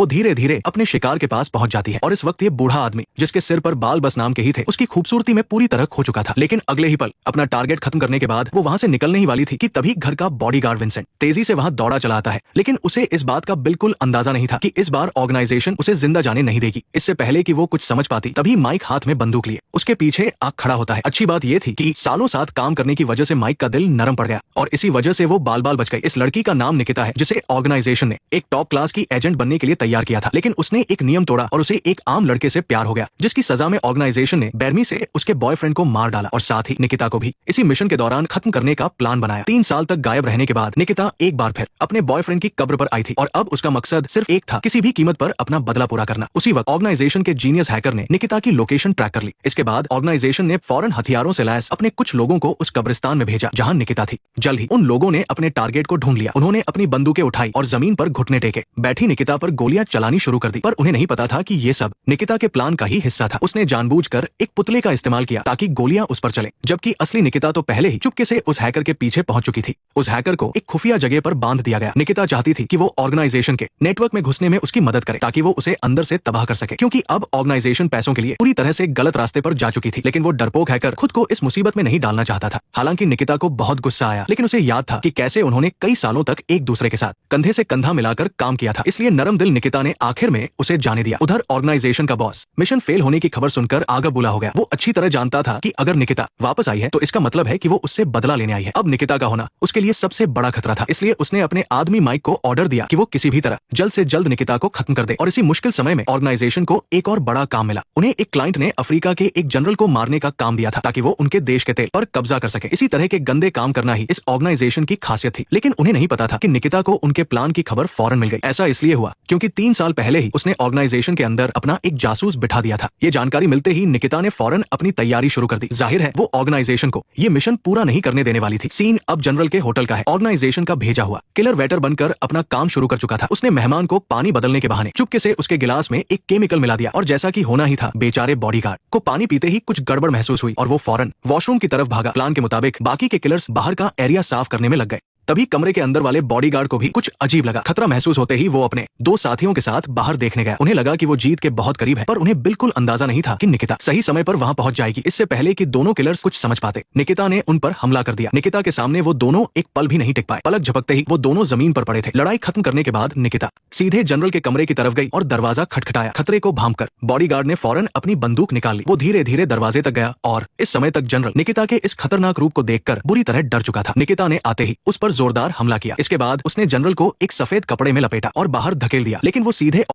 वो धीरे धीरे अपने शिकार के पास पहुंच जाती है और इस वक्त ये बूढ़ा आदमी जिसके सिर पर बाल बस नाम के ही थे उसकी खूबसूरती में पूरी तरह खो चुका था। लेकिन अगले ही पल अपना टारगेट खत्म करने के बाद वो वहां से निकलने ही वाली थी कि तभी घर का बॉडीगार्ड विंसेंट तेजी से वहां दौड़ा चला आता है। लेकिन उसे इस बात का बिल्कुल अंदाजा नहीं था कि इस बार ऑर्गेनाइजेशन उसे जिंदा जाने नहीं देगी। इससे पहले कि वो कुछ समझ पाती तभी माइक हाथ में बंदूक लिए उसके पीछे आग खड़ा होता है। अच्छी बात यह थी कि सालों साथ काम करने की वजह से माइक का दिल नरम पड़ गया और इसी वजह से वो बाल बाल बच गई। इस लड़की का नाम निकिता है जिसे ऑर्गेनाइजेशन ने एक टॉप क्लास की एजेंट बनने के लिए तैयार किया था। लेकिन उसने एक नियम तोड़ा और उसे एक आम लड़के से प्यार हो गया जिसकी सजा में ऑर्गेनाइजेशन ने बेरमी से उसके बॉयफ्रेंड को मार डाला और साथ ही निकिता को भी इसी मिशन के दौरान खत्म करने का प्लान बनाया। 3 साल तक गायब रहने के बाद निकिता एक बार फिर अपने बॉयफ्रेंड की कब्र पर आई थी और अब उसका मकसद सिर्फ एक था, किसी भी कीमत पर अपना बदला पूरा करना। उसी वक्त ऑर्गेनाइजेशन के जीनियस हैकर ने निकिता की लोकेशन ट्रैक कर ली। इसके बाद ऑर्गेनाइजेशन ने फौरन हथियारों से लैस अपने कुछ लोगों को उस कब्रिस्तान में भेजा जहां निकिता थी। जल्द ही उन लोगों ने अपने टारगेट को ढूंढ लिया। उन्होंने अपनी बंदूकें उठाई और जमीन पर घुटने टेके बैठी निकिता पर गोलियां चलानी शुरू कर दी। पर उन्हें नहीं पता था कि ये सब निकिता के प्लान का ही हिस्सा था। उसने जानबूझकर एक पुतले का इस्तेमाल किया ताकि गोलियां उस पर चले, जबकि असली निकिता तो पहले ही चुपके से उस हैकर के पीछे पहुंच चुकी थी। उस हैकर को एक खुफिया जगह पर बांध दिया गया। निकिता चाहती थी कि वो ऑर्गेनाइजेशन के नेटवर्क में घुसने में उसकी मदद करे ताकि वो उसे अंदर से तबाह कर सके, क्योंकि अब ऑर्गेनाइजेशन पैसों के लिए पूरी तरह से गलत रास्ते पर जा चुकी थी। लेकिन वो डरपोक हैकर खुद को इस मुसीबत में नहीं डालना चाहता था। हालांकि निकिता को बहुत गुस्सा आया, लेकिन उसे याद था कि कैसे उन्होंने कई सालों तक एक दूसरे के साथ कंधे से कंधा मिलाकर काम किया था। इसलिए नरम दिल निकिता ने आखिर में उसे जाने दिया। उधर ऑर्गेनाइजेशन का बॉस मिशन फेल होने की खबर सुनकर आगा बुला हो गया। वो अच्छी तरह जानता था कि अगर निकिता वापस आई है तो इसका मतलब है कि वो उससे बदला लेने आई है। अब निकिता का होना उसके लिए सबसे बड़ा खतरा था। इसलिए उसने अपने आदमी माइक को ऑर्डर दिया कि वो किसी भी तरह जल्द से जल्द निकिता को खत्म कर दे। और इसी मुश्किल समय में ऑर्गेनाइजेशन को एक और बड़ा काम मिला। उन्हें एक क्लाइंट ने अफ्रीका के एक जनरल को मारने का काम दिया था ताकि वो उनके देश के तेल पर कब्जा कर सके। इसी तरह के गंदे काम करना ही इस ऑर्गेनाइजेशन की खासियत थी। लेकिन उन्हें नहीं पता था कि निकिता को उनके प्लान की खबर फौरन मिल गई। ऐसा इसलिए हुआ क्योंकि 3 साल पहले ही उसने ऑर्गेनाइजेशन के अंदर अपना एक जासूस बिठा दिया था। ये जानकारी मिलते ही निकिता ने फौरन अपनी तैयारी शुरू कर दी। जाहिर है वो ऑर्गेनाइजेशन को ये मिशन पूरा नहीं करने देने वाली थी। सीन अब जनरल के होटल का है। ऑर्गेनाइजेशन का भेजा हुआ किलर वेटर बनकर अपना काम शुरू कर चुका था। उसने मेहमान को पानी बदलने के बहाने चुपके से उसके गिलास में एक केमिकल मिला दिया और जैसा कि होना ही था, बेचारे बॉडीगार्ड को पानी पीते ही कुछ गड़बड़ महसूस हुई और वो फौरन वॉशरूम की तरफ भागा। प्लान के मुताबिक बाकी के किलर्स बाहर का एरिया साफ करने में लग गए। तभी कमरे के अंदर वाले बॉडीगार्ड को भी कुछ अजीब लगा। खतरा महसूस होते ही वो अपने 2 साथियों के साथ बाहर देखने गया। उन्हें लगा कि वो जीत के बहुत करीब है, पर उन्हें बिल्कुल अंदाजा नहीं था कि निकिता सही समय पर वहां पहुंच जाएगी। इससे पहले कि दोनों किलर्स कुछ समझ पाते, निकिता ने उन पर हमला कर दिया। निकिता के सामने वो दोनों एक पल भी नहीं टिक पाए। पलक झपकते ही वो दोनों जमीन पर पड़े थे। लड़ाई खत्म करने के बाद निकिता सीधे जनरल के कमरे की तरफ गई और दरवाजा खटखटाया। खतरे को भांपकर बॉडीगार्ड ने फौरन अपनी बंदूक निकाल ली। वो धीरे धीरे दरवाजे तक गया और इस समय तक जनरल निकिता के इस खतरनाक रूप को देखकर बुरी तरह डर चुका था। निकिता ने आते ही उस पर जोरदार हमला किया। इसके बाद उसने जनरल को एक सफेद कपड़े में लपेटा और बाहर धकेल दिया, लेकिन वो सीधे